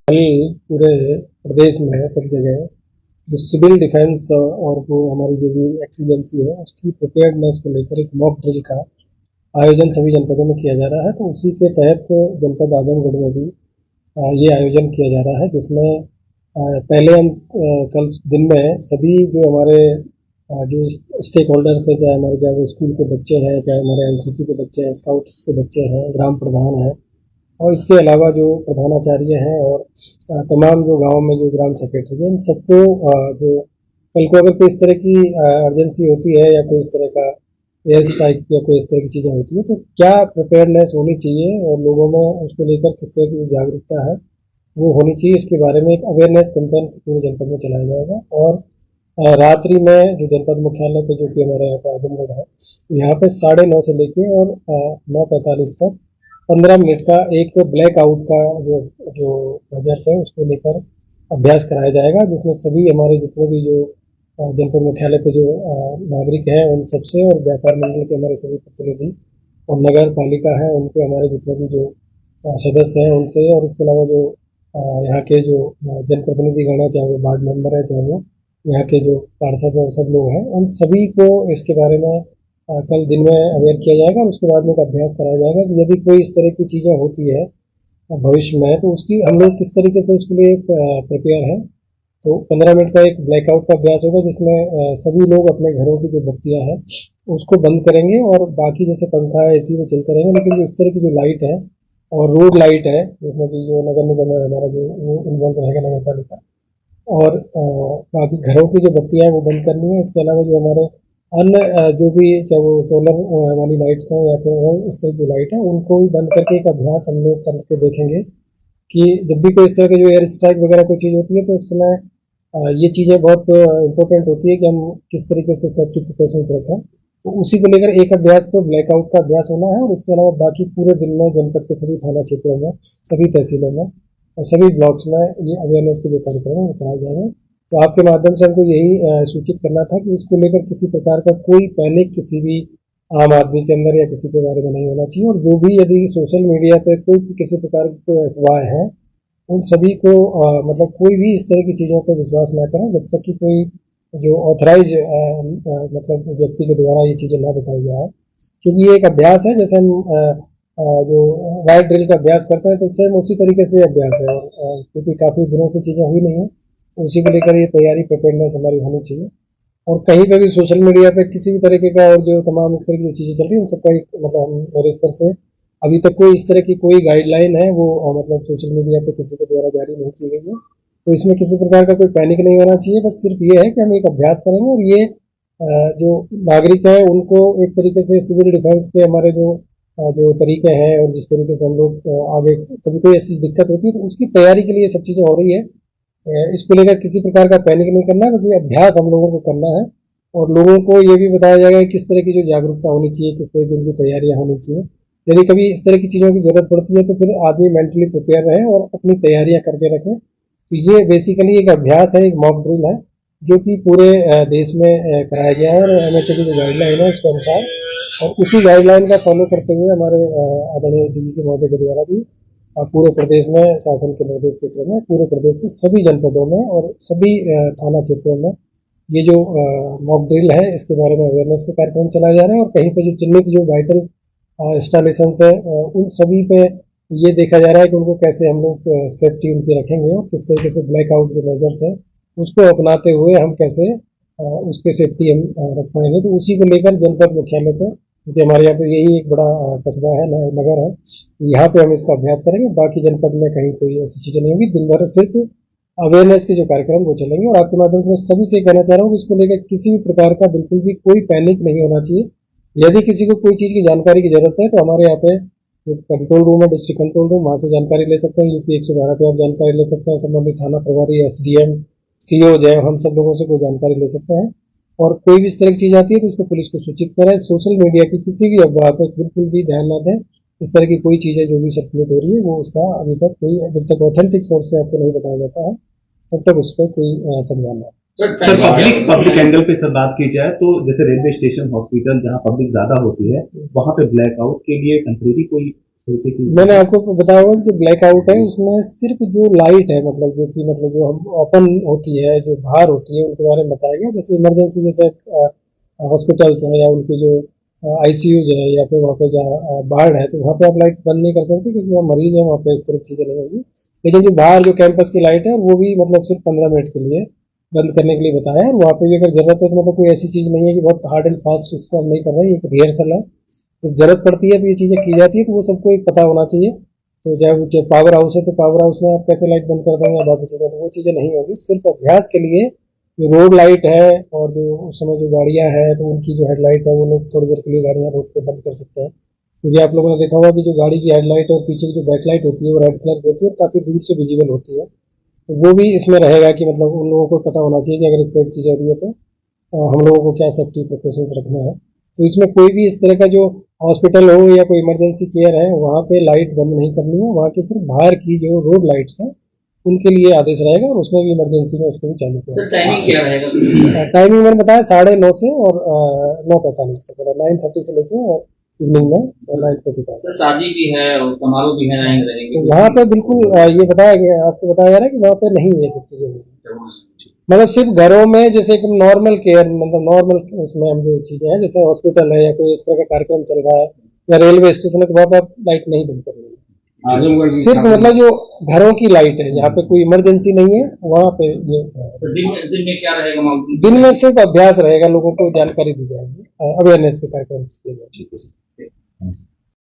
कल पूरे प्रदेश में सब जगह जो सिविल डिफेंस और वो हमारी जो भी एक्सीजेंसी है उसकी प्रिपेयर्डनेस को लेकर एक मॉक ड्रिल का आयोजन सभी जनपदों में किया जा रहा है। तो उसी के तहत जनपद आजमगढ़ में भी ये आयोजन किया जा रहा है, जिसमें पहले हम कल दिन में सभी जो हमारे जो स्टेक होल्डर्स है, चाहे वो स्कूल के बच्चे हैं, चाहे हमारे एनसीसी के बच्चे हैं, स्काउट्स के बच्चे हैं, ग्राम प्रधान हैं और इसके अलावा जो प्रधानाचार्य हैं और तमाम जो गांव में जो ग्राम सेक्रेटरी हैं, इन सबको जो कल को अगर कोई इस तरह की अर्जेंसी होती है या कोई इस तरह का एयर स्ट्राइक या कोई इस तरह की चीज़ें होती है तो क्या प्रिपेयरनेस होनी चाहिए और लोगों में उसको लेकर किस तरह की जागरूकता है वो होनी चाहिए, इसके बारे में एक अवेयरनेस कैंपेन पूरे जनपद में चलाया जाएगा। और रात्रि में जो जनपद मुख्यालय पे जो कि हमारे यहाँ पे आजमगढ़ है, यहाँ पे 9:30 से लेके और 9:45 तक 15 मिनट का एक ब्लैक आउट का जो जो मेजर्स है उसको लेकर अभ्यास कराया जाएगा, जिसमें सभी हमारे जितने भी जो जनपद मुख्यालय पे जो नागरिक हैं उन सबसे और व्यापार मंडल के हमारे सभी प्रतिनिधि और नगर पालिका है उनके हमारे जितने भी जो सदस्य हैं उनसे और इसके अलावा जो यहाँ के जो जनप्रतिनिधि गण है, चाहे वो वार्ड मेंबर है, चाहे वो यहाँ के जो पार्षद और सब लोग हैं, उन सभी को इसके बारे में कल दिन में अवेयर किया जाएगा और उसके बाद में एक अभ्यास कराया जाएगा कि यदि कोई इस तरह की चीज़ें होती है भविष्य में तो उसकी हम लोग किस तरीके से उसके लिए प्रिपेयर है। तो 15 मिनट का एक ब्लैकआउट का अभ्यास होगा, जिसमें सभी लोग अपने घरों की जो बत्तियां हैं उसको बंद करेंगे और बाकी जैसे पंखा है एसी वो चलते रहेंगे, लेकिन जो इस तरह की जो लाइट है और रोड लाइट है जिसमें कि जो नगर निगम है हमारा जो वो इन्वॉल्व रहेगा, नगर पालिका और बाकी घरों की जो बत्तियां हैं वो बंद करनी है। इसके अलावा जो हमारे अन्य जो भी चाहे वो सोलर वाली लाइट्स हैं या फिर इस तरह की लाइट है उनको भी बंद करके एक अभ्यास हम लोग करके देखेंगे कि जब भी कोई इस तरह की जो एयर स्ट्राइक वगैरह कोई चीज़ होती है तो उस समय ये चीज़ें बहुत इम्पोर्टेंट होती है कि हम किस तरीके से सेफ्टी प्रिकॉशंस रखें। तो उसी को लेकर एक अभ्यास तो ब्लैकआउट का अभ्यास होना है और इसके अलावा बाकी पूरे दिन में जनपद के सभी थाना क्षेत्रों में, सभी तहसीलों में और सभी ब्लॉक्स में ये अवेयरनेस के जो कार्यक्रम है वो कराए जाएंगे। तो आपके माध्यम से हमको यही सूचित करना था कि इसको लेकर किसी प्रकार का कोई पैनिक किसी भी आम आदमी के अंदर या किसी के बारे में नहीं होना चाहिए और जो भी यदि सोशल मीडिया पे कोई किसी प्रकार की कोई अफवाह है उन सभी को मतलब कोई भी इस तरह की चीज़ों पर विश्वास ना करें जब तक कि कोई जो ऑथराइज मतलब व्यक्ति के द्वारा ये चीज़ें ना बताई जाए, क्योंकि ये एक अभ्यास है। जैसे हम जो राइट ड्रिल का अभ्यास करते हैं तो सेम उसी तरीके से अभ्यास है और क्योंकि काफ़ी दिनों से चीज़ें हुई नहीं है तो उसी को लेकर ये तैयारी प्रिपेयरनेस हमारी होनी चाहिए। और कहीं पे भी सोशल मीडिया पे किसी भी तरीके का और जो तमाम इस तरह की जो चीज़ें चल रही हैं उन सबका एक मतलब मेरे स्तर से अभी तक कोई इस तरह की कोई गाइडलाइन है वो मतलब सोशल मीडिया पे किसी के द्वारा जारी नहीं की गई है। तो इसमें किसी प्रकार का कोई पैनिक नहीं होना चाहिए, बस सिर्फ ये है कि हम एक अभ्यास करेंगे और ये जो नागरिक है उनको एक तरीके से सिविल डिफेंस के हमारे जो तरीके हैं और जिस तरीके से हम लोग आगे कभी कोई ऐसी दिक्कत होती है तो उसकी तैयारी के लिए सब चीज़ें हो रही है। इसको लेकर किसी प्रकार का पैनिक नहीं करना है, बस ये अभ्यास हम लोगों को करना है और लोगों को ये भी बताया जाएगा कि किस तरह की जो जागरूकता होनी चाहिए, किस तरह की उनकी तैयारियां होनी चाहिए। यदि कभी इस तरह की चीज़ों की जरूरत पड़ती है तो फिर आदमी मेंटली प्रिपेयर रहे और अपनी तैयारियां करके रखे। तो ये बेसिकली एक अभ्यास है, एक मॉक ड्रिल है जो कि पूरे देश में कराया गया है और एमएचए की जो गाइडलाइन है उसके अनुसार और उसी गाइडलाइन का फॉलो करते हुए हमारे आदरणीय डीजीपी महोदय के द्वारा भी पूरे प्रदेश में शासन के निर्देश के क्रम में पूरे प्रदेश के सभी जनपदों में और सभी थाना क्षेत्रों में ये जो मॉक ड्रिल है इसके बारे में अवेयरनेस के कार्यक्रम चलाए जा रहे हैं और कहीं पर जो चिन्हित जो वाइटल इंस्टॉलेशन है उन सभी पे ये देखा जा रहा है कि उनको कैसे हम लोग सेफ्टी उनकी रखेंगे और किस तरीके से ब्लैकआउट जो मेजर्स है उसको अपनाते हुए हम कैसे उसके सेफ्टी हम रख पाएंगे। तो उसी को लेकर जनपद मुख्यालय पे क्योंकि हमारे यहाँ पे यही एक बड़ा कस्बा है, नगर है, तो यहाँ पे हम इसका अभ्यास करेंगे। बाकी जनपद में कहीं कोई ऐसी चीज़ें नहीं होगी, दिन भर सिर्फ अवेयरनेस के जो कार्यक्रम वो चलेंगे। और आपके माध्यम से मैं सभी से कहना चाह रहा हूँ कि इसको लेकर किसी भी प्रकार का बिल्कुल भी कोई पैनिक नहीं होना चाहिए। यदि किसी को कोई चीज़ की जानकारी की जरूरत है तो हमारे यहाँ पे कंट्रोल रूम है, डिस्ट्रिक्ट कंट्रोल रूम, वहाँ से जानकारी ले सकते हैं। यूपी 112 पे आप जानकारी ले सकते हैं, संबंधित थाना प्रभारी, एसडीएम, सीओ जय, हम सब लोगों से कोई जानकारी ले सकते हैं। और कोई भी इस तरह की चीज़ आती है तो उसको पुलिस को सूचित करें। सोशल मीडिया की किसी भी अफवाह पर बिल्कुल भी ध्यान ना दें। इस तरह की कोई चीज़ें जो भी सर्कुलेट हो रही है वो उसका अभी तक कोई जब तक ऑथेंटिक सोर्स से आपको नहीं बताया जाता है तब तक उस पर कोई संज्ञान नहीं। सर पब्लिक एंगल पे सर बात की जाए तो जैसे रेलवे स्टेशन, हॉस्पिटल जहाँ पब्लिक ज्यादा होती है वहां पे ब्लैकआउट के लिए टेम्परेरी कोई तरीके की? मैंने आपको बताया हुआ कि जो ब्लैकआउट है उसमें सिर्फ जो लाइट है, मतलब जो कि मतलब जो हम ओपन होती है, जो बाहर होती है, उनके बारे में बताया गया। जैसे इमरजेंसी, जैसे हॉस्पिटल्स हैं या उनके जो आईसीयू है या फिर वहाँ पे जहाँ वार्ड है, तो वहाँ पे आप लाइट बंद नहीं कर सकते क्योंकि वहाँ मरीज है, वहाँ पे इस तरह की चीज़ें नहीं होगी। लेकिन जो बाहर जो कैंपस की लाइट है वो भी मतलब सिर्फ 15 मिनट के लिए बंद करने के लिए बताया है। और वहाँ पे भी अगर जरूरत है तो मतलब कोई ऐसी चीज़ नहीं है कि बहुत हार्ड एंड फास्ट इसको हम नहीं कर रहे हैं, एक रिहर्सल है। तो जरूरत पड़ती है तो ये चीज़ें की जाती है, तो वो सबको एक पता होना चाहिए। तो जब पावर हाउस है तो पावर हाउस में आप कैसे लाइट बंद कर देंगे या बाकी चीज़ें, तो वो चीज़ें नहीं होगी। सिर्फ अभ्यास के लिए जो रोड लाइट है और जो उस समय जो गाड़ियां हैं तो उनकी जो हेडलाइट है वो लोग थोड़ी देर के लिए गाड़ियां रोक के बंद कर सकते हैं। क्योंकि आप लोगों ने देखा होगा कि जो गाड़ी की हेडलाइट और पीछे की जो बैकलाइट होती है वो रेड कलर की होती है और काफी दूर से विजिबल होती है। तो वो भी इसमें रहेगा कि मतलब उन लोगों को पता होना चाहिए कि अगर इस तरह की चीज़ हो रही है तो हम लोगों को क्या सेफ्टी प्रिकॉशंस रखना है। तो इसमें कोई भी इस तरह का जो हॉस्पिटल हो या कोई इमरजेंसी केयर है वहाँ पे लाइट बंद नहीं करनी है। वहाँ की सिर्फ बाहर की जो रोड लाइट्स हैं उनके लिए आदेश रहेगा और उसमें भी इमरजेंसी में उसको भी चालू तो टाइमिंग क्या करेगा। रहेगा? टाइमिंग मैंने बताया 9:30 से और 9:45 तक, 9:30 से लेके और इवनिंग में 9:45। तो शादी भी है और समारोह भी है, नहीं रहेंगे तो वहाँ पे बिल्कुल ये बताया गया, आपको बताया जा रहा है कि वहाँ पे नहीं है सब चीजें होंगी। मतलब सिर्फ घरों में जैसे एक नॉर्मल केयर, मतलब नॉर्मल उसमें हम जो चीजें हैं जैसे हॉस्पिटल है या कोई इस तरह का कार्यक्रम चल रहा है या रेलवे स्टेशन है तो वहाँ पे आप लाइट नहीं बंद करेंगे। सिर्फ मतलब जो घरों की लाइट है जहाँ पे कोई इमरजेंसी नहीं है वहाँ पे ये तो दिन में क्या रहेगा माहौल? दिन में सिर्फ अभ्यास रहेगा, लोगों को जानकारी दी जाएगी, अवेयरनेस के कार्यक्रम के लिए।